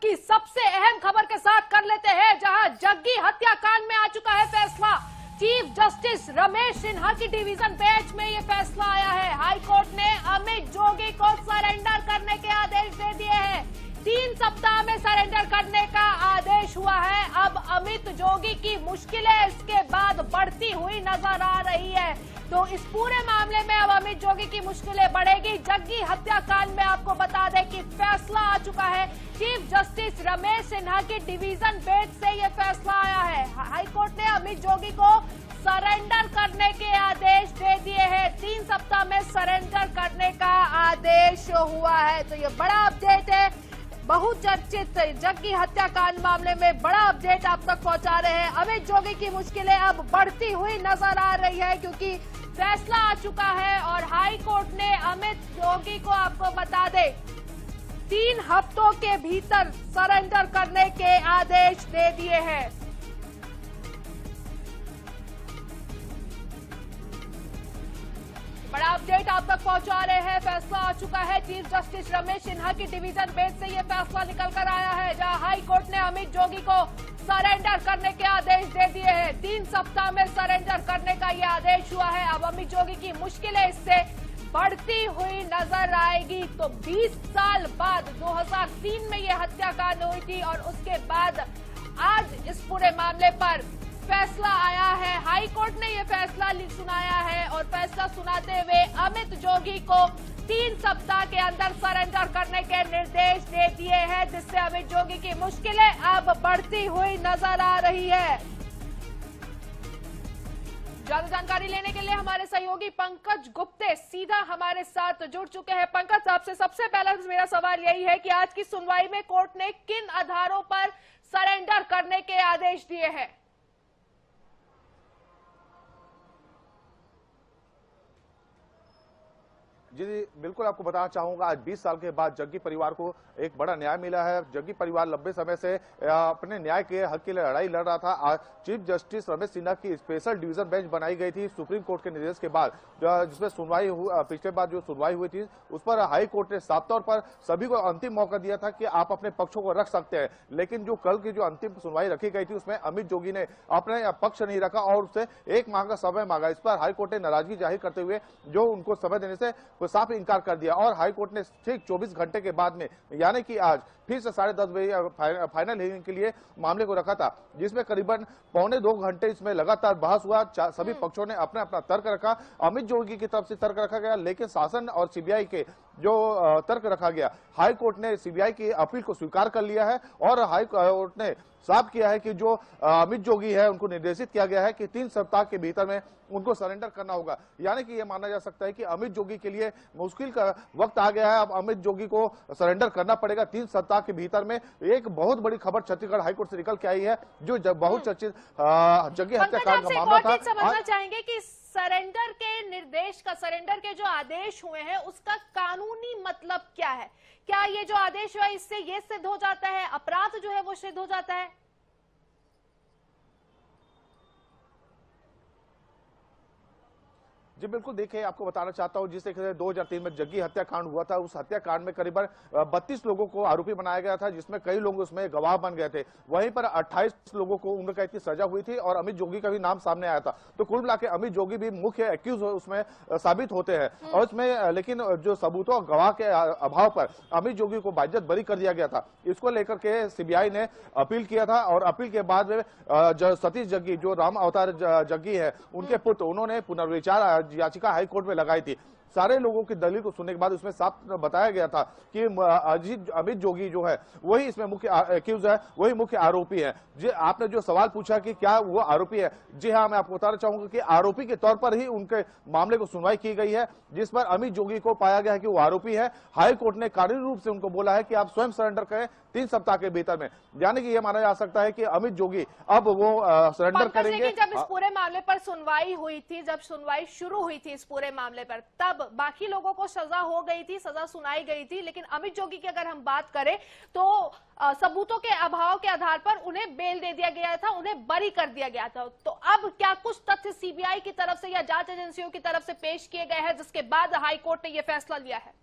की सबसे अहम खबर के साथ कर लेते हैं, जहां जग्गी हत्याकांड में आ चुका है फैसला। चीफ जस्टिस रमेश सिन्हा की डिवीजन बेंच में ये फैसला आया है। हाई कोर्ट ने अमित जोगी को सरेंडर करने के आदेश दे दिए हैं। 3 सप्ताह में सरेंडर करने का आदेश हुआ है। अब अमित जोगी की मुश्किलें इसके बाद बढ़ती हुई नजर आ रही है। तो इस पूरे मामले में अब अमित जोगी की मुश्किलें बढ़ेगी। जग्गी हत्याकांड में आपको बता दें कि फैसला आ चुका है। चीफ जस्टिस रमेश सिन्हा की डिवीजन बेंच से यह फैसला आया है। हाई कोर्ट ने अमित जोगी को सरेंडर करने के आदेश दे दिए हैं। 3 सप्ताह में सरेंडर करने का आदेश हुआ है। तो ये बड़ा अपडेट है। बहुचर्चित जग्गी हत्याकांड मामले में बड़ा अपडेट आप तक पहुंचा रहे हैं। अमित जोगी की मुश्किलें अब बढ़ती हुई नजर आ रही है, क्योंकि फैसला आ चुका है और हाई कोर्ट ने अमित जोगी को, आपको बता दें, 3 हफ्तों के भीतर सरेंडर करने के आदेश दे दिए हैं। बड़ा अपडेट आप तक पहुंचा रहे हैं। फैसला आ चुका है। चीफ जस्टिस रमेश सिन्हा की डिवीजन बेंच से यह फैसला निकल कर आया है, जहां हाई कोर्ट ने अमित जोगी को सरेंडर करने के आदेश दे दिए हैं। 3 सप्ताह में सरेंडर करने का यह आदेश हुआ है। अब अमित जोगी की मुश्किलें इससे बढ़ती हुई नजर आएगी। तो 20 साल बाद 2003 में यह हत्याकांड हुई थी और उसके बाद आज इस पूरे मामले पर फैसला आया है। हाई कोर्ट ने यह फैसला सुनाया है और फैसला सुनाते हुए अमित जोगी को 3 सप्ताह के अंदर सरेंडर करने के निर्देश दे दिए हैं, जिससे अमित जोगी की मुश्किलें अब बढ़ती हुई नजर आ रही है। ज्यादा जानकारी लेने के लिए हमारे सहयोगी पंकज गुप्ते सीधा हमारे साथ जुड़ चुके हैं। पंकज, आपसे सबसे पहला मेरा सवाल यही है कि आज की सुनवाई में कोर्ट ने किन आधारों पर सरेंडर करने के आदेश दिए हैं? जी बिल्कुल, आपको बताना चाहूंगा, आज 20 साल के बाद जग्गी परिवार को एक बड़ा न्याय मिला है। जग्गी परिवार लंबे समय से अपने न्याय के हक के लिए लड़ाई लड़ रहा था। आज चीफ जस्टिस रमेश सिन्हा की स्पेशल डिवीजन बेंच बनाई गई थी सुप्रीम कोर्ट के निर्देश के बाद, जिसमें सुनवाई पिछले बार जो सुनवाई हुई थी उस पर हाई कोर्ट ने साफ तौर पर सभी को अंतिम मौका दिया था कि आप अपने पक्षों को रख सकते हैं। लेकिन जो कल की जो अंतिम सुनवाई रखी गई थी उसमें अमित जोगी ने अपने पक्ष नहीं रखा और उससे 1 माह का समय मांगा। इस पर हाई कोर्ट ने नाराजगी जाहिर करते हुए जो उनको समय देने से साफ इनकार कर दिया और हाई कोर्ट ने ठीक 24 घंटे के बाद में, यानी कि आज फिर से 10:30 बजे फाइनल हियरिंग के लिए मामले को रखा था, जिसमें करीबन 1.25 घंटे इसमें लगातार बहस हुआ। सभी पक्षों ने अपना अपना तर्क रखा। अमित जोगी की तरफ से तर्क रखा गया, लेकिन शासन और सीबीआई के जो तर्क रखा गया, हाई कोर्ट ने सीबीआई की अपील को स्वीकार कर लिया है और हाई कोर्ट ने साफ किया है कि जो अमित जोगी है उनको निर्देशित किया गया है कि 3 सप्ताह के भीतर में उनको सरेंडर करना होगा। यानी कि यह माना जा सकता है कि अमित जोगी के लिए मुश्किल का वक्त आ गया है। अब अमित जोगी को सरेंडर करना पड़ेगा 3 सप्ताह के भीतर में। एक बहुत बड़ी खबर छत्तीसगढ़ हाईकोर्ट से निकल के आई है, जो बहुत चर्चित जग्गी हत्याकांड का मामला था। समझना चाहेंगे कि सरेंडर के निर्देश का, सरेंडर के जो आदेश हुए हैं उसका कानूनी मतलब क्या है? क्या ये जो आदेश हुआ इससे ये सिद्ध हो जाता है, अपराध जो है वो सिद्ध हो जाता है? जी बिल्कुल, देखिए आपको बताना चाहता हूं, जिस तरीके से 2003 में जग्गी हत्याकांड हुआ था, उस हत्याकांड में करीबन 32 लोगों को आरोपी बनाया गया था, जिसमें कई लोग उसमें गवाह बन गए थे। वहीं पर 28 लोगों को उम्र कैद की सजा हुई थी और अमित जोगी का भी नाम सामने आया था। तो कुल मिलाकर अमित जोगी भी मुख्य एक्यूज उसमें साबित होते हैं और उसमें, लेकिन जो सबूतों और गवाह के अभाव पर अमित जोगी को बाइज्जत बरी कर दिया गया था। इसको लेकर के सीबीआई ने अपील किया था और अपील के बाद सतीश जग्गी, जो राम अवतार जग्गी है, उनके पुत्र, उन्होंने पुनर्विचार याचिका हाई कोर्ट में लगाई थी। सारे लोगों की दलील को सुनने के बाद उसमें साफ बताया गया था कि अमित जोगी जो है वही इसमें मुख्य एक्यूज है, वही मुख्य आरोपी है। जी आपने जो सवाल पूछा कि क्या वो आरोपी है, जी हाँ, मैं आपको बताना चाहूंगा कि आरोपी के तौर पर ही उनके मामले को सुनवाई की गई है, जिस पर अमित जोगी को पाया गया है कि वो आरोपी है। हाई कोर्ट ने कानूनी रूप से उनको बोला है कि आप स्वयं सरेंडर करें 3 सप्ताह के भीतर में, यानी कि यह माना जा सकता है कि अमित जोगी अब वो सरेंडर करेंगे। जब इस पूरे मामले पर सुनवाई हुई थी, जब सुनवाई शुरू हुई थी इस पूरे मामले पर, तब बाकी लोगों को सजा हो गई थी, सजा सुनाई गई थी, लेकिन अमित जोगी की अगर हम बात करें तो सबूतों के अभाव के आधार पर उन्हें बेल दे दिया गया था, उन्हें बरी कर दिया गया था। तो अब क्या कुछ तथ्य सीबीआई की तरफ से या जांच एजेंसियों की तरफ से पेश किए गए हैं, जिसके बाद हाईकोर्ट ने यह फैसला लिया है?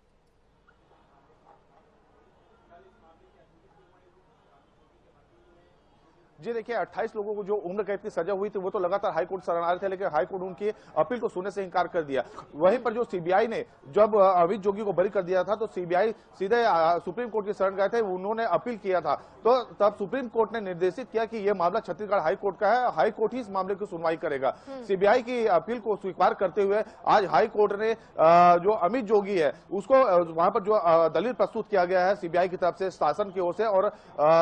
जी देखिए, 28 लोगों को जो उम्र कैद की सजा हुई थी वो तो लगातार हाईकोर्ट शरण आ रहे थे, लेकिन हाईकोर्ट उनकी अपील को सुनने से इनकार कर दिया। वहीं पर जो सीबीआई ने जब अमित जोगी को बरी कर दिया था तो सीबीआई सीधे सुप्रीम कोर्ट की शरण गए थे, उन्होंने अपील किया था। तो तब सुप्रीम कोर्ट ने निर्देशित किया कि यह मामला छत्तीसगढ़ हाईकोर्ट का है, हाईकोर्ट ही इस मामले की सुनवाई करेगा। सीबीआई की अपील को स्वीकार करते हुए आज हाईकोर्ट ने जो अमित जोगी है उसको वहां पर जो दलील प्रस्तुत किया गया है सीबीआई की तरफ से, शासन की ओर से और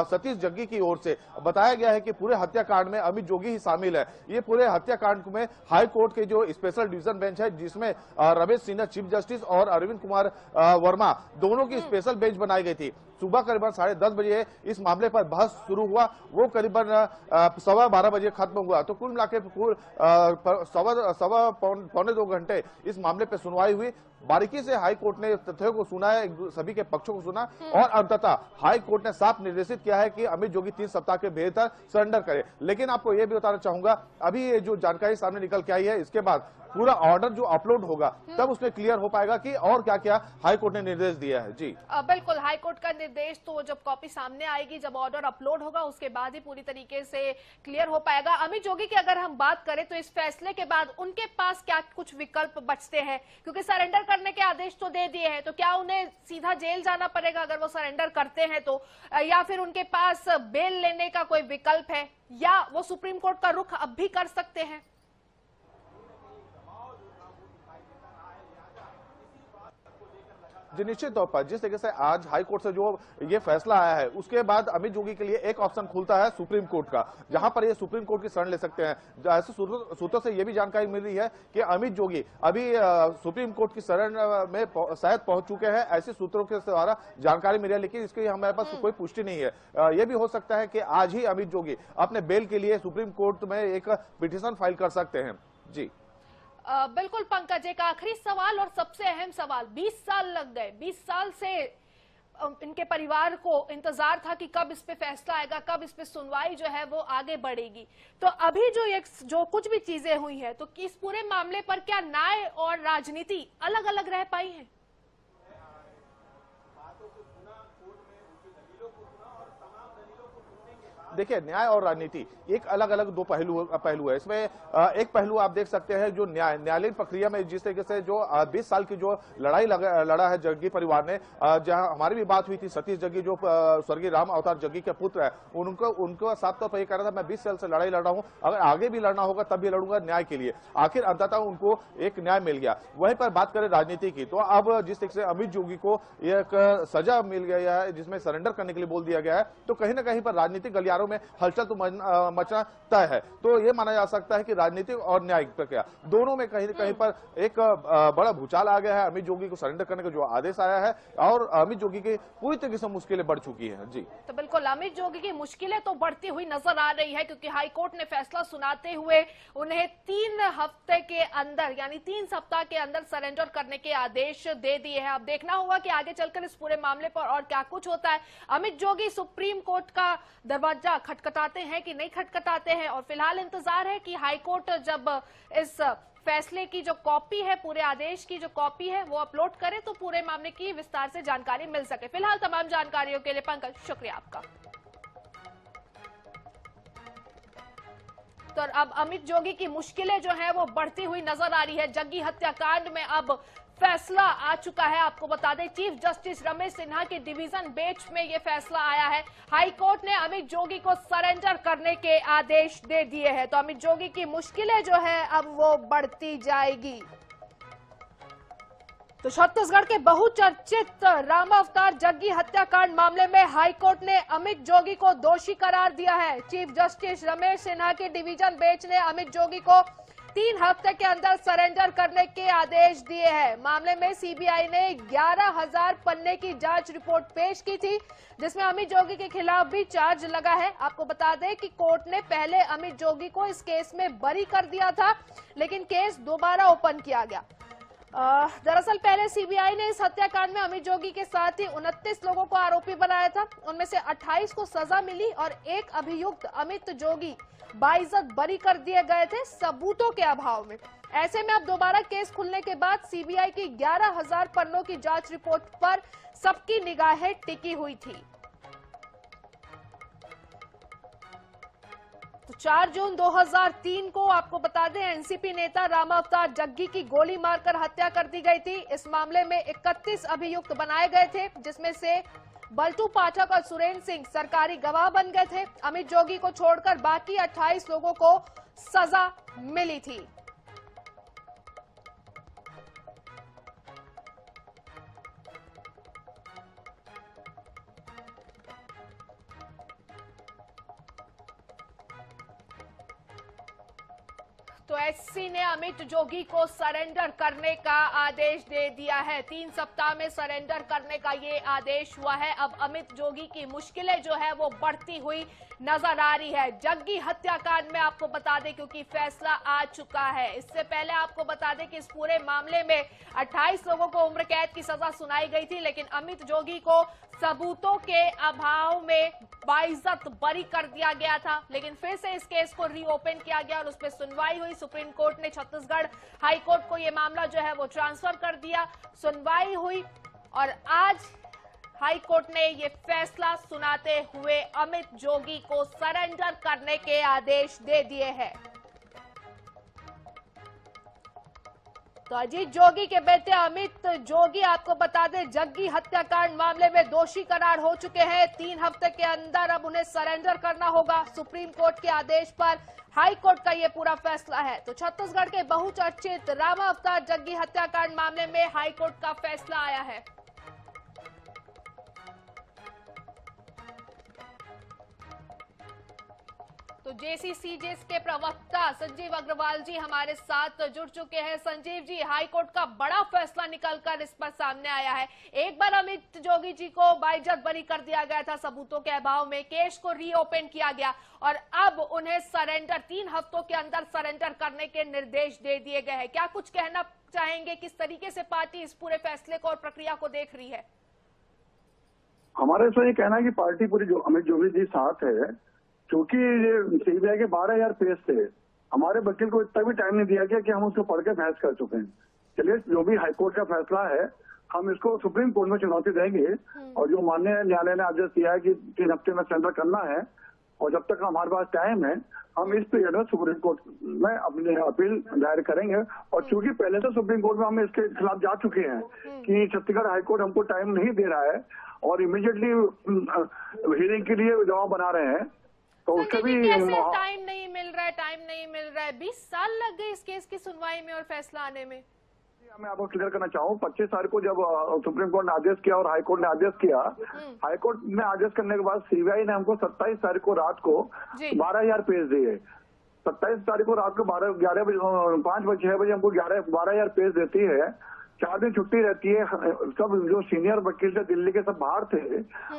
सतीश जग्गी की ओर से बताया गया है कि पूरे हत्याकांड में अमित जोगी ही शामिल है। ये पूरे हत्याकांड में हाईकोर्ट के जो स्पेशल डिवीजन बेंच है जिसमें रमेश सिन्हा चीफ जस्टिस और अरविंद कुमार वर्मा दोनों की स्पेशल बेंच बनाई गई थी। सुबह करीबन 10:30 बजे इस मामले पर बहस शुरू हुआ, वो करीबन 12:15 बजे खत्म हुआ। तो कुल मिलाकर सवा पौने 2 घंटे इस मामले पर सुनवाई हुई। बारीकी से हाईकोर्ट ने तथ्यों को सुना है, सभी के पक्षों को सुना और अंततः हाईकोर्ट ने साफ निर्देशित किया है कि अमित जोगी 3 सप्ताह के भीतर सरेंडर करे। लेकिन आपको यह भी बताना चाहूंगा, अभी ये जो जानकारी सामने निकल के आई है इसके बाद पूरा ऑर्डर जो अपलोड होगा तब उसमें क्लियर हो पाएगा कि और क्या क्या हाईकोर्ट ने निर्देश दिया है। जी बिल्कुल, हाईकोर्ट का निर्देश तो जब कॉपी सामने आएगी, जब ऑर्डर अपलोड होगा उसके बाद ही पूरी तरीके से क्लियर हो पाएगा। अमित जोगी की अगर हम बात करें तो इस फैसले के बाद उनके पास क्या कुछ विकल्प बचते हैं, क्योंकि सरेंडर करने के आदेश तो दे दिए हैं, तो क्या उन्हें सीधा जेल जाना पड़ेगा अगर वो सरेंडर करते हैं तो, या फिर उनके पास बेल लेने का कोई विकल्प है, या वो सुप्रीम कोर्ट का रुख अब भी कर सकते हैं? जी निश्चित तौर पर जिस तरीके से आज हाई कोर्ट से जो ये फैसला आया है उसके बाद अमित जोगी के लिए एक ऑप्शन खुलता है सुप्रीम कोर्ट का, जहां पर ये सुप्रीम कोर्ट की शरण ले सकते हैं। ऐसे सूत्रों से ये भी जानकारी मिल रही है कि अमित जोगी अभी सुप्रीम कोर्ट की शरण में शायद पहुंच चुके हैं, ऐसे सूत्रों के द्वारा जानकारी मिली है, लेकिन इसकी हमारे पास कोई पुष्टि नहीं है। यह भी हो सकता है कि आज ही अमित जोगी अपने बेल के लिए सुप्रीम कोर्ट में एक पिटीशन फाइल कर सकते हैं। जी बिल्कुल पंकज, एक आखिरी सवाल और सबसे अहम सवाल, 20 साल लग गए, 20 साल से इनके परिवार को इंतजार था कि कब इस पे फैसला आएगा, कब इस पे सुनवाई जो है वो आगे बढ़ेगी। तो अभी जो कुछ भी चीजें हुई है तो इस पूरे मामले पर क्या न्याय और राजनीति अलग अलग रह पाई है? देखिए, न्याय और राजनीति एक अलग अलग दो पहलू है। इसमें एक पहलू आप देख सकते हैं जो न्यायालयीन प्रक्रिया में जिस तरीके से जो 20 साल की जो लड़ाई लड़ा है जग्गी परिवार ने, जहां हमारी भी बात हुई थी, सतीश जग्गी जो स्वर्गीय राम अवतार जग्गी के पुत्र है, उनको साफ तौर पर यह कह रहा था मैं 20 साल से लड़ाई लड़ रहा हूं, अगर आगे भी लड़ना होगा तब भी लड़ूंगा न्याय के लिए। आखिर अंततः उनको एक न्याय मिल गया। वहीं पर बात करें राजनीति की, तो अब जिस तरीके से अमित जोगी को एक सजा मिल गया है जिसमें सरेंडर करने के लिए बोल दिया गया है, तो कहीं ना कहीं पर राजनीतिक गलियारों में हलचल तो मचना तय है। तो यह माना जा सकता है कि राजनीतिक और न्यायिक प्रक्रिया दोनों में कहीं कहीं पर एक बड़ा भूचाल आ गया है। अमित जोगी को सरेंडर करने का जो आदेश आया है और अमित जोगी की पूरी तरीके से मुश्किलें बढ़ चुकी हैं। जी तो बिल्कुल, अमित जोगी की मुश्किलें तो बढ़ती हुई नजर आ रही है, क्योंकि हाईकोर्ट ने फैसला सुनाते हुए उन्हें 3 हफ्ते के अंदर यानी 3 सप्ताह के अंदर सरेंडर करने के आदेश दे दिए हैं। अब देखना होगा कि आगे चलकर इस पूरे मामले पर और क्या कुछ होता है। अमित जोगी सुप्रीम कोर्ट का दरवाजा खटखटाते हैं कि नहीं खटखटाते हैं, और फिलहाल इंतजार है कि हाईकोर्ट जब इस फैसले की जो कॉपी है, पूरे आदेश की जो कॉपी है वो अपलोड करे तो पूरे मामले की विस्तार से जानकारी मिल सके। फिलहाल तमाम जानकारियों के लिए पंकज शुक्रिया आपका। तो अब अमित जोगी की मुश्किलें जो है वो बढ़ती हुई नजर आ रही है। जग्गी हत्याकांड में अब फैसला आ चुका है। आपको बता दें, चीफ जस्टिस रमेश सिन्हा के डिवीजन बेंच में यह फैसला आया है। हाईकोर्ट ने अमित जोगी को सरेंडर करने के आदेश दे दिए हैं। तो अमित जोगी की मुश्किलें जो है अब वो बढ़ती जाएगी। तो छत्तीसगढ़ के बहुचर्चित राम अवतार जग्गी हत्याकांड मामले में हाईकोर्ट ने अमित जोगी को दोषी करार दिया है। चीफ जस्टिस रमेश सिन्हा के डिवीजन बेंच ने अमित जोगी को 3 हफ्ते के अंदर सरेंडर करने के आदेश दिए हैं। मामले में सीबीआई ने 11,000 पन्ने की जांच रिपोर्ट पेश की थी, जिसमें अमित जोगी के खिलाफ भी चार्ज लगा है। आपको बता दें कि कोर्ट ने पहले अमित जोगी को इस केस में बरी कर दिया था, लेकिन केस दोबारा ओपन किया गया। दरअसल पहले सीबीआई ने इस हत्याकांड में अमित जोगी के साथ ही 29 लोगों को आरोपी बनाया था। उनमें से 28 को सजा मिली और एक अभियुक्त अमित जोगी बाइज्जत बरी कर दिए गए थे सबूतों के अभाव में। ऐसे में अब दोबारा केस खुलने के बाद सीबीआई की 11,000 पन्नों की जांच रिपोर्ट पर सबकी निगाहें टिकी हुई थी। 4 जून 2003 को आपको बता दें एनसीपी नेता राम अवतार जग्गी की गोली मारकर हत्या कर दी गई थी। इस मामले में 31 अभियुक्त बनाए गए थे, जिसमें से बल्टू पाठक और सुरेंद्र सिंह सरकारी गवाह बन गए थे। अमित जोगी को छोड़कर बाकी 28 लोगों को सजा मिली थी। तो एससी ने अमित जोगी को सरेंडर करने का आदेश दे दिया है। 3 सप्ताह में सरेंडर करने का ये आदेश हुआ है। अब अमित जोगी की मुश्किलें जो है वो बढ़ती हुई नजर आ रही है। जग्गी हत्याकांड में आपको बता दें, क्योंकि फैसला आ चुका है, इससे पहले आपको बता दें कि इस पूरे मामले में 28 लोगों को उम्र कैद की सजा सुनाई गई थी, लेकिन अमित जोगी को सबूतों के अभाव में बाइज्जत बरी कर दिया गया था। लेकिन फिर से इस केस को रीओपन किया गया और उस पर सुनवाई हुई। सुप्रीम कोर्ट ने छत्तीसगढ़ हाई कोर्ट को यह मामला जो है वो ट्रांसफर कर दिया। सुनवाई हुई और आज हाई कोर्ट ने ये फैसला सुनाते हुए अमित जोगी को सरेंडर करने के आदेश दे दिए हैं। तो अजीत जोगी के बेटे अमित जोगी आपको बता दें जग्गी हत्याकांड मामले में दोषी करार हो चुके हैं। 3 हफ्ते के अंदर अब उन्हें सरेंडर करना होगा। सुप्रीम कोर्ट के आदेश पर हाई कोर्ट का ये पूरा फैसला है। तो छत्तीसगढ़ के बहुचर्चित राम अवतार जग्गी हत्याकांड मामले में हाई कोर्ट का फैसला आया है। तो जेसीसीजेस के प्रवक्ता संजीव अग्रवाल जी हमारे साथ जुड़ चुके हैं। संजीव जी, हाईकोर्ट का बड़ा फैसला निकलकर इस पर सामने आया है। एक बार अमित जोगी जी को बाइज्जत बरी कर दिया गया था सबूतों के अभाव में, केस को रीओपन किया गया और अब उन्हें सरेंडर 3 हफ्तों के अंदर सरेंडर करने के निर्देश दे दिए गए हैं। क्या कुछ कहना चाहेंगे, किस तरीके से पार्टी इस पूरे फैसले को और प्रक्रिया को देख रही है? हमारे से ये कहना है कि पार्टी पूरी जो अमित जोगी जी साथ है, क्योंकि सीबीआई के 12,000 पेज थे। हमारे वकील को इतना भी टाइम नहीं दिया गया कि हम उसको पढ़ के बहस कर चुके हैं। चलिए, जो भी हाईकोर्ट का फैसला है हम इसको सुप्रीम कोर्ट में चुनौती देंगे और जो माननीय न्यायालय ने आदेश दिया है कि 3 हफ्ते में सरेंडर करना है और जब तक हमारे पास टाइम है हम इस पीरियड में सुप्रीम कोर्ट में अपनी अपील दायर करेंगे। और चूंकि पहले से सुप्रीम कोर्ट में हम इसके खिलाफ जा चुके हैं कि छत्तीसगढ़ हाईकोर्ट हमको टाइम नहीं दे रहा है और इमीडिएटली हियरिंग के लिए जवाब बना रहे हैं, तो उसके भी टाइम नहीं मिल रहा है। 20 साल लग गए इस केस की सुनवाई में और फैसला आने में। मैं आपको क्लियर करना चाहूँ, 25 तारीख को जब सुप्रीम कोर्ट ने आदेश किया और हाई कोर्ट ने आदेश किया, हाई कोर्ट ने आदेश करने के बाद सीबीआई ने हमको 27 तारीख को रात को 12,000 पेज दिए। 27 तारीख को रात को 11 बजे 5 बजे 6 बजे हमको 12,000 पेज देती है। 4 दिन छुट्टी रहती है। सब जो सीनियर वकील थे दिल्ली के सब बाहर थे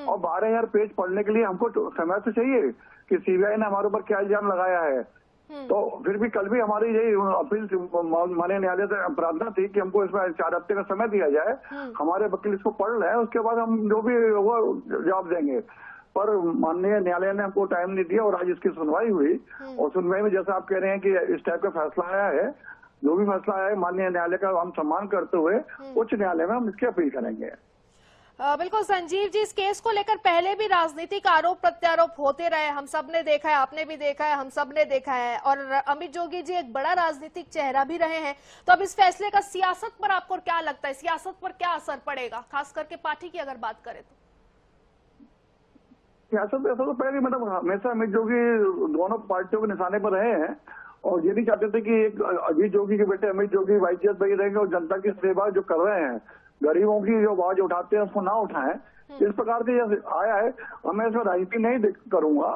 और 12,000 पेज पढ़ने के लिए हमको समय तो चाहिए कि सीबीआई ने हमारे ऊपर क्या इल्जाम लगाया है। तो फिर भी कल भी हमारी यही अपील माननीय न्यायालय से प्रार्थना थी कि हमको इसमें 4 हफ्ते का समय दिया जाए। हमारे वकील इसको पढ़ रहे हैं, उसके बाद हम जो भी होगा जवाब देंगे। पर माननीय न्यायालय ने हमको टाइम नहीं दिया और आज इसकी सुनवाई हुई और सुनवाई में जैसा आप कह रहे हैं कि इस टाइप का फैसला आया है, जो भी फैसला आया है माननीय न्यायालय का हम सम्मान करते हुए उच्च न्यायालय में हम इसकी अपील करेंगे। बिल्कुल संजीव जी, इस केस को लेकर पहले भी राजनीतिक आरोप प्रत्यारोप होते रहे, हम सब ने देखा है, आपने भी देखा है, हम सब ने देखा है और अमित जोगी जी एक बड़ा राजनीतिक चेहरा भी रहे हैं। तो अब इस फैसले का सियासत पर आपको क्या लगता है, सियासत पर क्या असर पड़ेगा, खास करके पार्टी की अगर बात करें तो? सियासत ऐसा तो पहले मैडम हमेशा अमित जोगी दोनों पार्टियों के निशाने पर रहे हैं और ये नहीं चाहते थे कि एक अजीत जोगी के बेटे अमित जोगी वाइस बनी रहेंगे और जनता की सेवा जो कर रहे हैं, गरीबों की जो आवाज उठाते हैं उसको ना उठाएं। इस प्रकार से आया है। मैं इसमें राजनीति नहीं करूंगा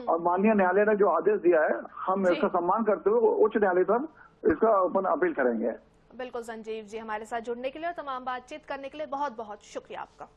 और माननीय न्यायालय ने जो आदेश दिया है हम इसका सम्मान करते हुए उच्च न्यायालय तक इसका अपन अपील करेंगे। बिल्कुल संजीव जी, हमारे साथ जुड़ने के लिए और तमाम बातचीत करने के लिए बहुत बहुत शुक्रिया आपका।